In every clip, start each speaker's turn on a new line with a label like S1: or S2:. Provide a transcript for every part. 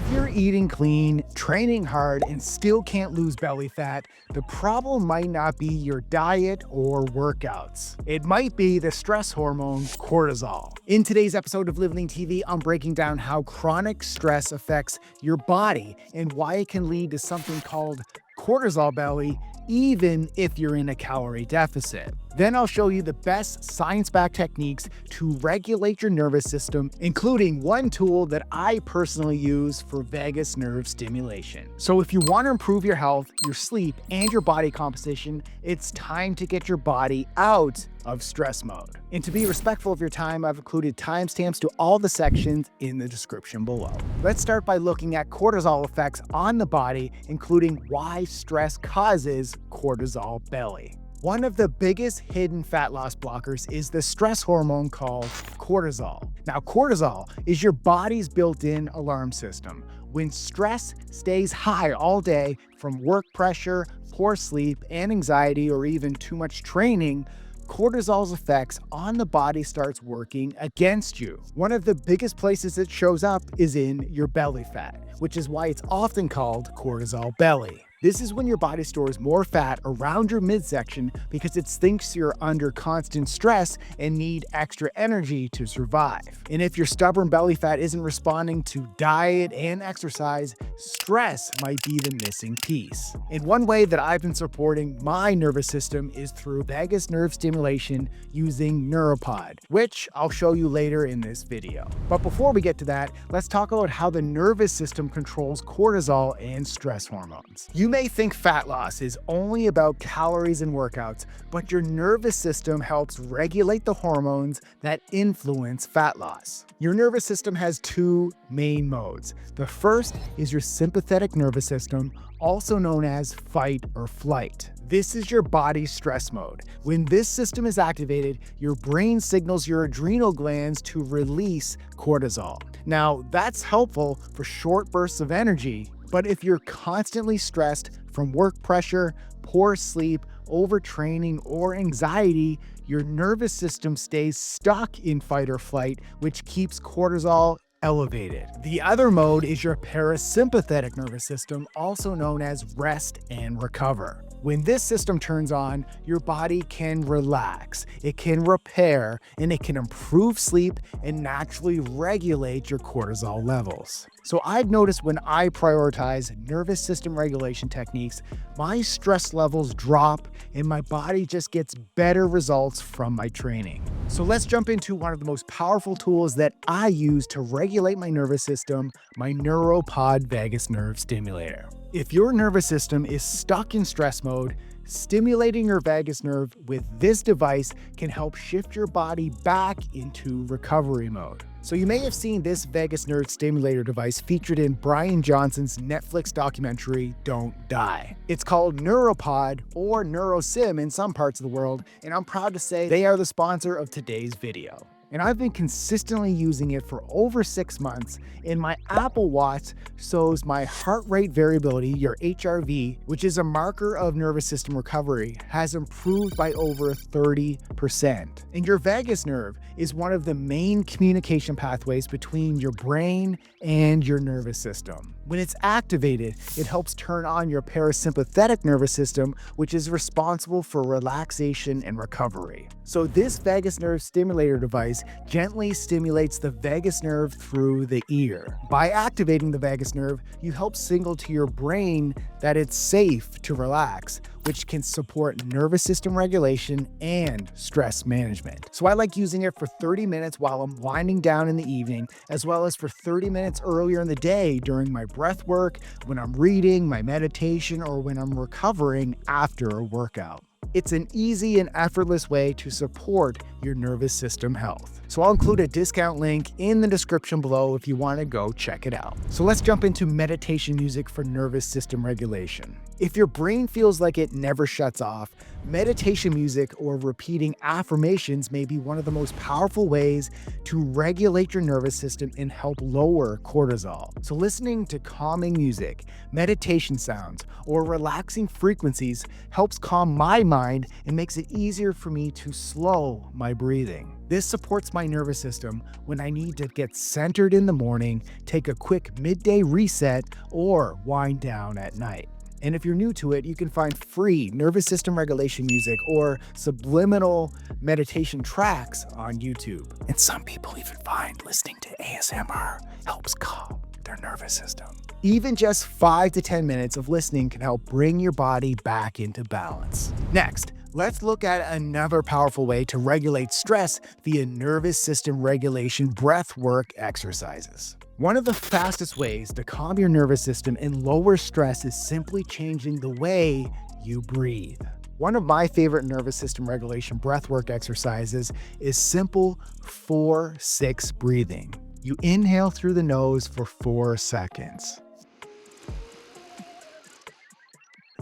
S1: If you're eating clean, training hard, and still can't lose belly fat, the problem might not be your diet or workouts. It might be the stress hormone cortisol. In today's episode of Living TV, I'm breaking down how chronic stress affects your body and why it can lead to something called cortisol belly, even if you're in a calorie deficit. Then I'll show you the best science-backed techniques to regulate your nervous system, including one tool that I personally use for vagus nerve stimulation. So if you want to improve your health, your sleep, and your body composition, it's time to get your body out of stress mode. And to be respectful of your time, I've included timestamps to all the sections in the description below. Let's start by looking at cortisol effects on the body, including why stress causes cortisol belly. One of the biggest hidden fat loss blockers is the stress hormone called cortisol. Now, cortisol is your body's built-in alarm system. When stress stays high all day from work pressure, poor sleep, and anxiety, or even too much training, cortisol's effects on the body starts working against you. One of the biggest places it shows up is in your belly fat, which is why it's often called cortisol belly. This is when your body stores more fat around your midsection because it thinks you're under constant stress and need extra energy to survive. And if your stubborn belly fat isn't responding to diet and exercise, stress might be the missing piece. And one way that I've been supporting my nervous system is through vagus nerve stimulation using Nuropod, which I'll show you later in this video. But before we get to that, let's talk about how the nervous system controls cortisol and stress hormones. You may think fat loss is only about calories and workouts, but your nervous system helps regulate the hormones that influence fat loss. Your nervous system has two main modes. The first is your sympathetic nervous system, also known as fight or flight. This is your body's stress mode. When this system is activated, your brain signals your adrenal glands to release cortisol. Now, that's helpful for short bursts of energy, but if you're constantly stressed from work pressure, poor sleep, overtraining, or anxiety, your nervous system stays stuck in fight or flight, which keeps cortisol elevated. The other mode is your parasympathetic nervous system, also known as rest and recover. When this system turns on, your body can relax, it can repair, and it can improve sleep and naturally regulate your cortisol levels. So I've noticed when I prioritize nervous system regulation techniques, my stress levels drop and my body just gets better results from my training. So let's jump into one of the most powerful tools that I use to regulate my nervous system, my Nuropod vagus nerve stimulator. If your nervous system is stuck in stress mode, stimulating your vagus nerve with this device can help shift your body back into recovery mode. So you may have seen this vagus nerve stimulator device featured in Brian Johnson's Netflix documentary, Don't Die. It's called Nuropod or NeuroSim in some parts of the world, and I'm proud to say they are the sponsor of today's video. And I've been consistently using it for over 6 months, and my Apple Watch shows my heart rate variability, your HRV, which is a marker of nervous system recovery, has improved by over 30%. And your vagus nerve is one of the main communication pathways between your brain and your nervous system. When it's activated, it helps turn on your parasympathetic nervous system, which is responsible for relaxation and recovery. So this vagus nerve stimulator device gently stimulates the vagus nerve through the ear. By activating the vagus nerve, you help signal to your brain that it's safe to relax, which can support nervous system regulation and stress management. So I like using it for 30 minutes while I'm winding down in the evening, as well as for 30 minutes earlier in the day during my breath work, when I'm reading, my meditation, or when I'm recovering after a workout. It's an easy and effortless way to support your nervous system health. So I'll include a discount link in the description below if you want to go check it out. So let's jump into meditation music for nervous system regulation. If your brain feels like it never shuts off, meditation music or repeating affirmations may be one of the most powerful ways to regulate your nervous system and help lower cortisol. So listening to calming music, meditation sounds, or relaxing frequencies helps calm my mind and makes it easier for me to slow my my breathing. This supports my nervous system when I need to get centered in the morning, take a quick midday reset, or wind down at night. And if you're new to it, you can find free nervous system regulation music or subliminal meditation tracks on YouTube. And some people even find listening to ASMR helps calm their nervous system. Even just 5 to 10 minutes of listening can help bring your body back into balance. Next, let's look at another powerful way to regulate stress via nervous system regulation breathwork exercises. One of the fastest ways to calm your nervous system and lower stress is simply changing the way you breathe. One of my favorite nervous system regulation breathwork exercises is simple 4-6 breathing. You inhale through the nose for 4 seconds.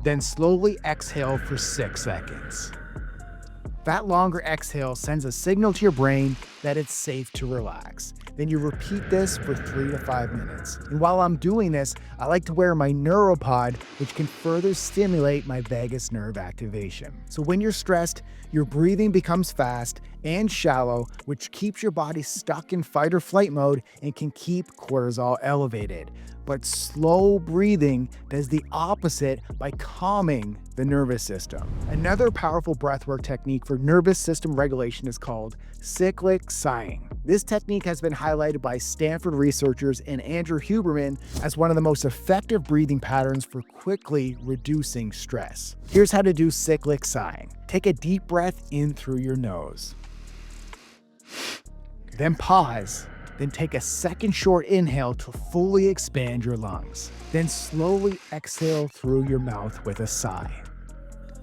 S1: Then slowly exhale for 6 seconds. That longer exhale sends a signal to your brain that it's safe to relax. Then you repeat this for 3 to 5 minutes. And while I'm doing this, I like to wear my Nuropod, which can further stimulate my vagus nerve activation. So when you're stressed, your breathing becomes fast and shallow, which keeps your body stuck in fight or flight mode and can keep cortisol elevated. But slow breathing does the opposite by calming the nervous system. Another powerful breathwork technique for nervous system regulation is called Cyclic sighing. This technique has been highlighted by Stanford researchers and Andrew Huberman as one of the most effective breathing patterns for quickly reducing stress. Here's how to do cyclic sighing. Take a deep breath in through your nose. Then pause. Then take a second short inhale to fully expand your lungs. Then slowly exhale through your mouth with a sigh.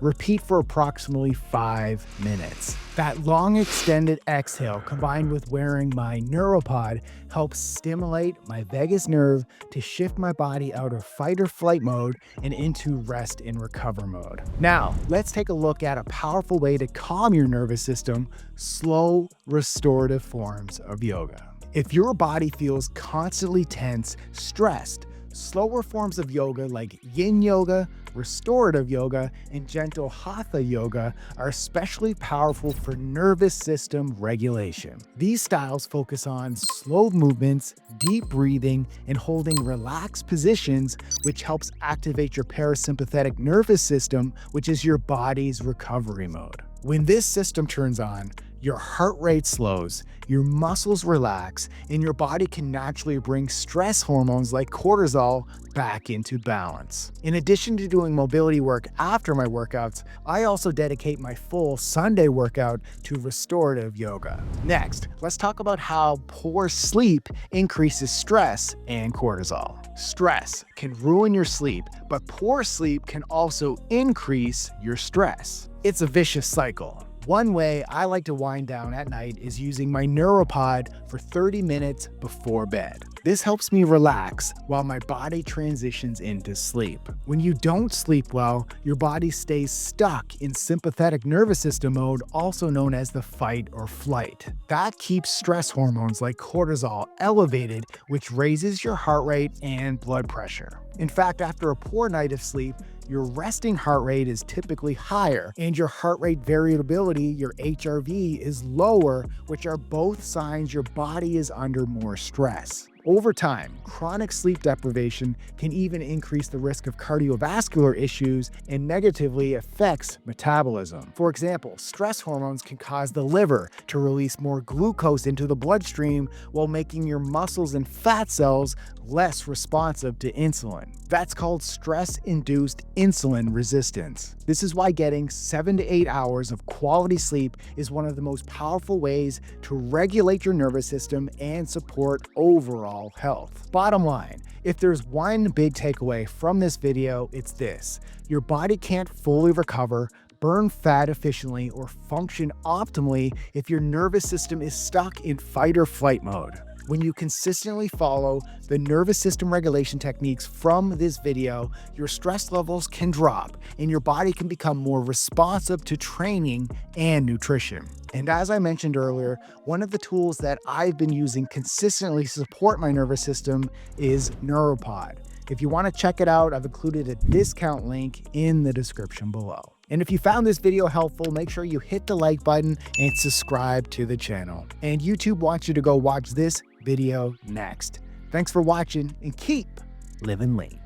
S1: Repeat for approximately 5 minutes. That long extended exhale combined with wearing my Nuropod helps stimulate my vagus nerve to shift my body out of fight or flight mode and into rest and recover mode. Now, let's take a look at a powerful way to calm your nervous system, slow restorative forms of yoga. If your body feels constantly tense, stressed, slower forms of yoga like yin yoga, restorative yoga, and gentle hatha yoga are especially powerful for nervous system regulation. These styles focus on slow movements, deep breathing, and holding relaxed positions, which helps activate your parasympathetic nervous system, which is your body's recovery mode. When this system turns on, your heart rate slows, your muscles relax, and your body can naturally bring stress hormones like cortisol back into balance. In addition to doing mobility work after my workouts, I also dedicate my full Sunday workout to restorative yoga. Next, let's talk about how poor sleep increases stress and cortisol. Stress can ruin your sleep, but poor sleep can also increase your stress. It's a vicious cycle. One way I like to wind down at night is using my Nuropod for 30 minutes before bed. This helps me relax while my body transitions into sleep. When you don't sleep well, your body stays stuck in sympathetic nervous system mode, also known as the fight or flight. That keeps stress hormones like cortisol elevated, which raises your heart rate and blood pressure. In fact, after a poor night of sleep, your resting heart rate is typically higher, and your heart rate variability, your HRV, is lower, which are both signs your body is under more stress. Over time, chronic sleep deprivation can even increase the risk of cardiovascular issues and negatively affects metabolism. For example, stress hormones can cause the liver to release more glucose into the bloodstream while making your muscles and fat cells less responsive to insulin. That's called stress-induced insulin resistance. This is why getting 7 to 8 hours of quality sleep is one of the most powerful ways to regulate your nervous system and support overall health. Bottom line, if there's one big takeaway from this video, it's this: your body can't fully recover, burn fat efficiently, or function optimally if your nervous system is stuck in fight or flight mode. When you consistently follow the nervous system regulation techniques from this video, your stress levels can drop and your body can become more responsive to training and nutrition. And as I mentioned earlier, one of the tools that I've been using consistently to support my nervous system is Nuropod. If you want to check it out, I've included a discount link in the description below. And if you found this video helpful, make sure you hit the like button and subscribe to the channel. And YouTube wants you to go watch this video next. Thanks for watching and keep living lean.